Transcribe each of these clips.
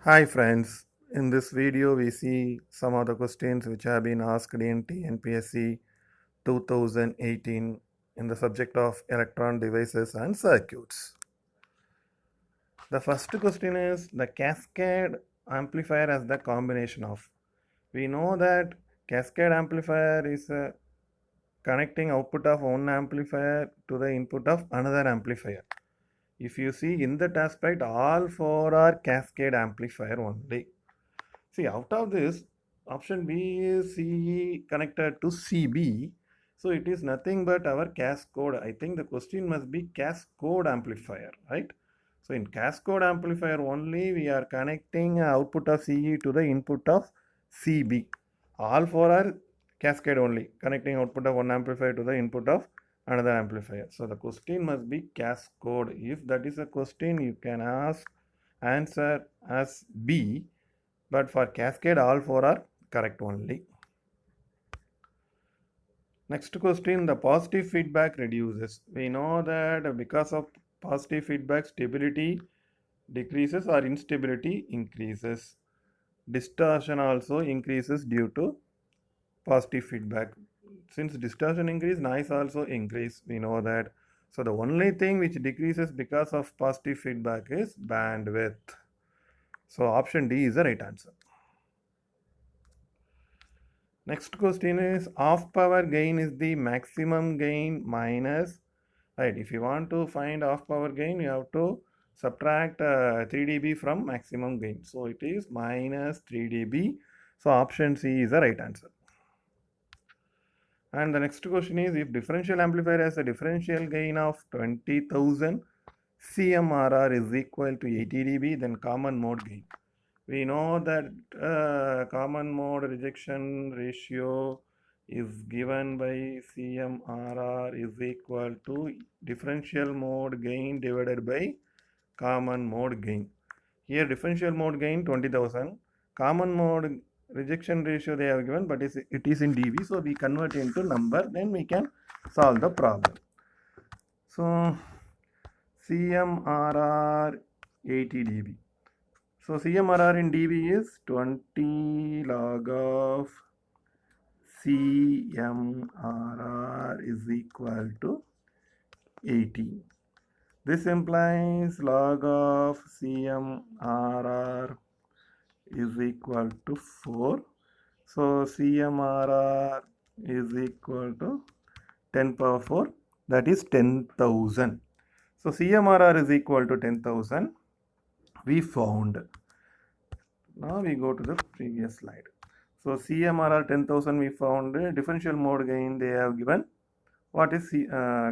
Hi friends, in this video we see some of the questions which have been asked in TNPSC 2018 in the subject of electron devices and circuits. The first question is the cascade amplifier as the combination of. We know that cascade amplifier is connecting output of one amplifier to the input of another amplifier. If you see in that aspect, all four are cascade amplifier only. See, out of this, option B is CE connected to CB. So it is nothing but our cascode. I think the question must be cascode amplifier, right? So in cascode amplifier only, we are connecting output of CE to the input of CB. All four are cascade only, connecting output of one amplifier to the input of another amplifier. So the question must be cascode. If that is a question, you can answer as B, but for cascade all four are correct only. Next question, the positive feedback reduces. We know that because of positive feedback, stability decreases or instability increases. Distortion also increases due to positive feedback. Since distortion increase, noise also increase. We know that. So the only thing which decreases because of positive feedback is bandwidth. So option D is the right answer. Next question is off power gain is the maximum gain minus, right? If you want to find off power gain, you have to subtract 3 dB from maximum gain. So it is minus 3 dB. So option C is the right answer. And the next question is if differential amplifier has a differential gain of 20,000, CMRR is equal to 80 dB, then common mode gain. We know that common mode rejection ratio is given by CMRR is equal to differential mode gain divided by common mode gain. Here differential mode gain 20,000, common mode rejection ratio they have given, but it is in dB, so we convert into number, then we can solve the problem. So CMRR 80 dB. So CMRR in dB is 20 log of CMRR is equal to 80. This implies log of CMRR is equal to 4. So CMRR is equal to 10 power 4, that is 10,000. So CMRR is equal to 10,000. We found. Now we go to the previous slide. So CMRR 10,000 we found. Differential mode gain they have given. What is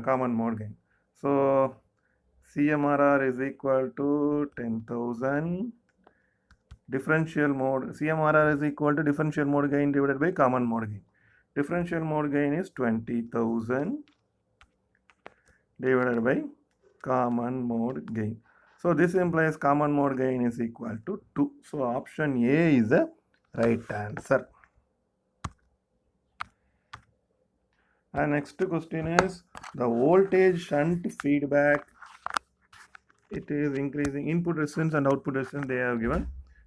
common mode gain? So CMRR is equal to 10,000. Differential mode CMRR is equal to differential mode gain divided by common mode gain. Differential mode gain is 20,000 divided by common mode gain. So this implies common mode gain is equal to 2. So option A is the right answer. And next question is the voltage shunt feedback. It is increasing input resistance and output resistance they have given.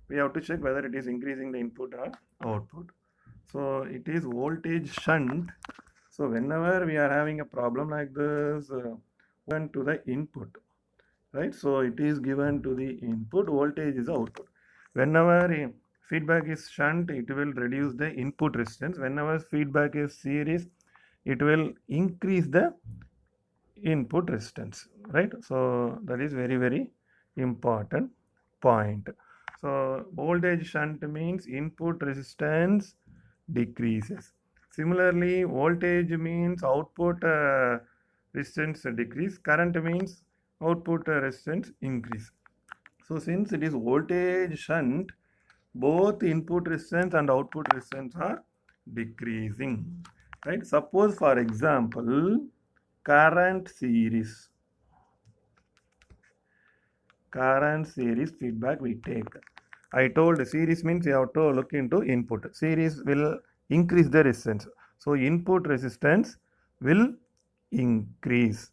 We have to check whether it is increasing the input or output. So it is voltage shunt. So whenever we are having a problem like this, given to the input, right? So it is given to the input, voltage is the output. Whenever feedback is shunt, it will reduce the input resistance. Whenever feedback is series, it will increase the input resistance, right? So that is very, very important point. So voltage shunt means input resistance decreases. Similarly, voltage means output resistance decrease. Current means output resistance increase. So since it is voltage shunt, both input resistance and output resistance are decreasing, right? Suppose for example, current series feedback we take. I told series means you have to look into input. Series will increase the resistance. So input resistance will increase.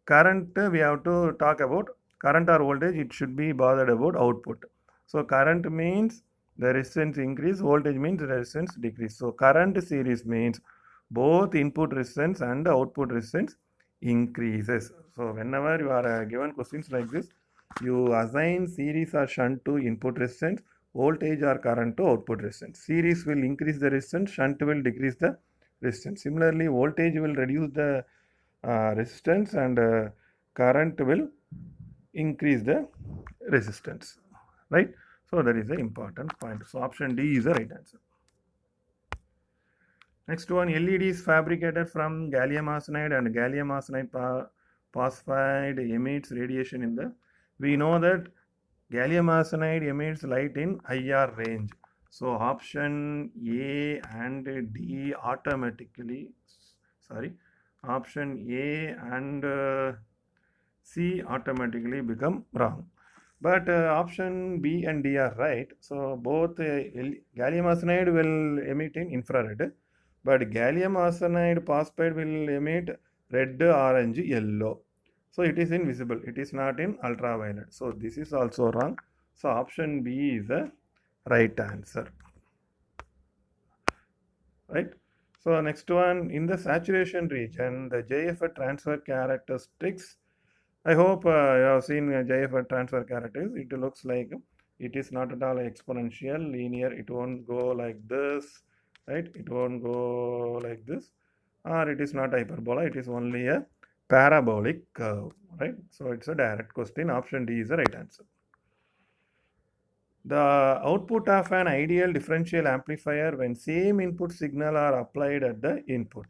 Current we have to talk about current or voltage, it should be bothered about output. So current means the resistance increase, voltage means the resistance decrease. So current series means both input resistance and output resistance increases. So whenever you are given questions like this, you assign series or shunt to input resistance, voltage or current to output resistance. Series will increase the resistance, shunt will decrease the resistance. Similarly, voltage will reduce the resistance and current will increase the resistance, right? So that is the important point. So option D is the right answer. Next one, LED is fabricated from gallium arsenide and gallium arsenide phosphide emits radiation in the. We know that gallium arsenide emits light in IR range. So option A and D automatically, sorry, option A and C automatically become wrong. But option B and D are right. So both gallium arsenide will emit in infrared, but gallium arsenide phosphide will emit red, orange, yellow. So it is invisible. It is not in ultraviolet. So this is also wrong. So option B is the right answer. Right. So next one, in the saturation region, the JFET transfer characteristics. I hope you have seen JFET transfer characteristics. It looks like it is not at all exponential, linear. It won't go like this, right? It won't go like this, or it is not hyperbola. It is only a parabolic curve, right? So it's a direct question. Option D is the right answer. The output of an ideal differential amplifier when same input signal are applied at the input.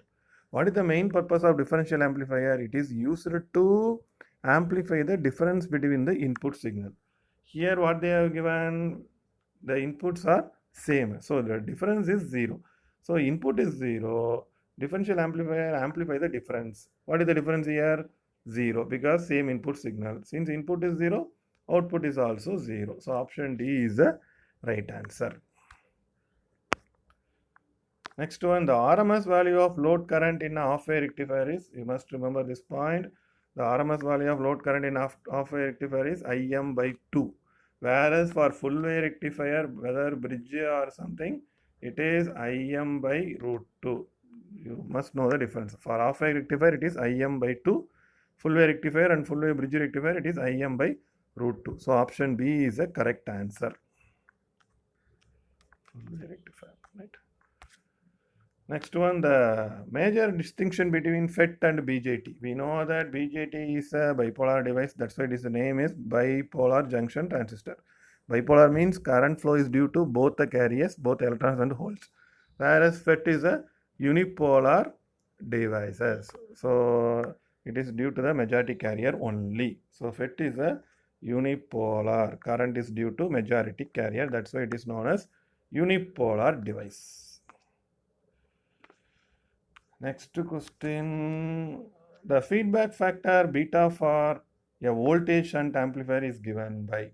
What is the main purpose of differential amplifier? It is used to amplify the difference between the input signal. Here what they have given, the inputs are same. So the difference is 0. So input is 0. Differential amplifier amplify the difference. What is the difference here? 0, because same input signal. Since input is 0, output is also 0. So option D is the right answer. Next one, the RMS value of load current in a half-wave rectifier is, you must remember this point, the RMS value of load current in half-wave rectifier is Im by 2. Whereas for full-wave rectifier, whether bridge or something, it is Im by root 2. You must know the difference. For half-wave rectifier, it is Im by 2. Full-wave rectifier and full-wave bridge rectifier, it is Im by root 2. So option B is the correct answer. Full-wave rectifier, right? Next one, the major distinction between FET and BJT. We know that BJT is a bipolar device. That's why its name is bipolar junction transistor. Bipolar means current flow is due to both the carriers, both electrons and holes. Whereas FET is a unipolar devices. So it is due to the majority carrier only. So FET is a unipolar. Current is due to majority carrier. That's why it is known as unipolar device. Next question, the feedback factor beta for a voltage shunt amplifier is given by.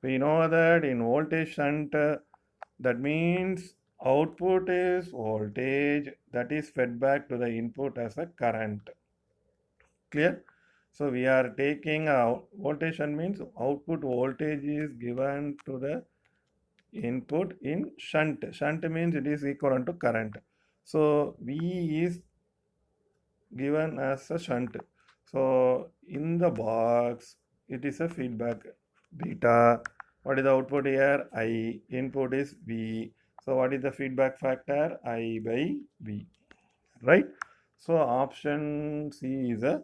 We know that in voltage shunt, that means output is voltage that is fed back to the input as a current. Clear? So we are taking voltage shunt means output voltage is given to the input in shunt. Shunt means it is equivalent to current. So V is given as a shunt. So in the box, it is a feedback beta. What is the output here? I. Input is V. So what is the feedback factor? I by V. Right? So option C is the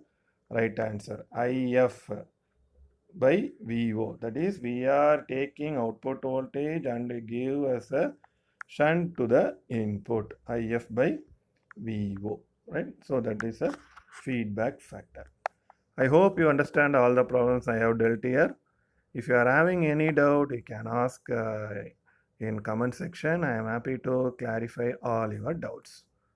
right answer. IF by VO. That is, we are taking output voltage and give as a shunt to the input. IF by VO. Right? So that is a feedback factor. I hope you understand all the problems I have dealt here. If you are having any doubt, you can ask in comment section. I am happy to clarify all your doubts.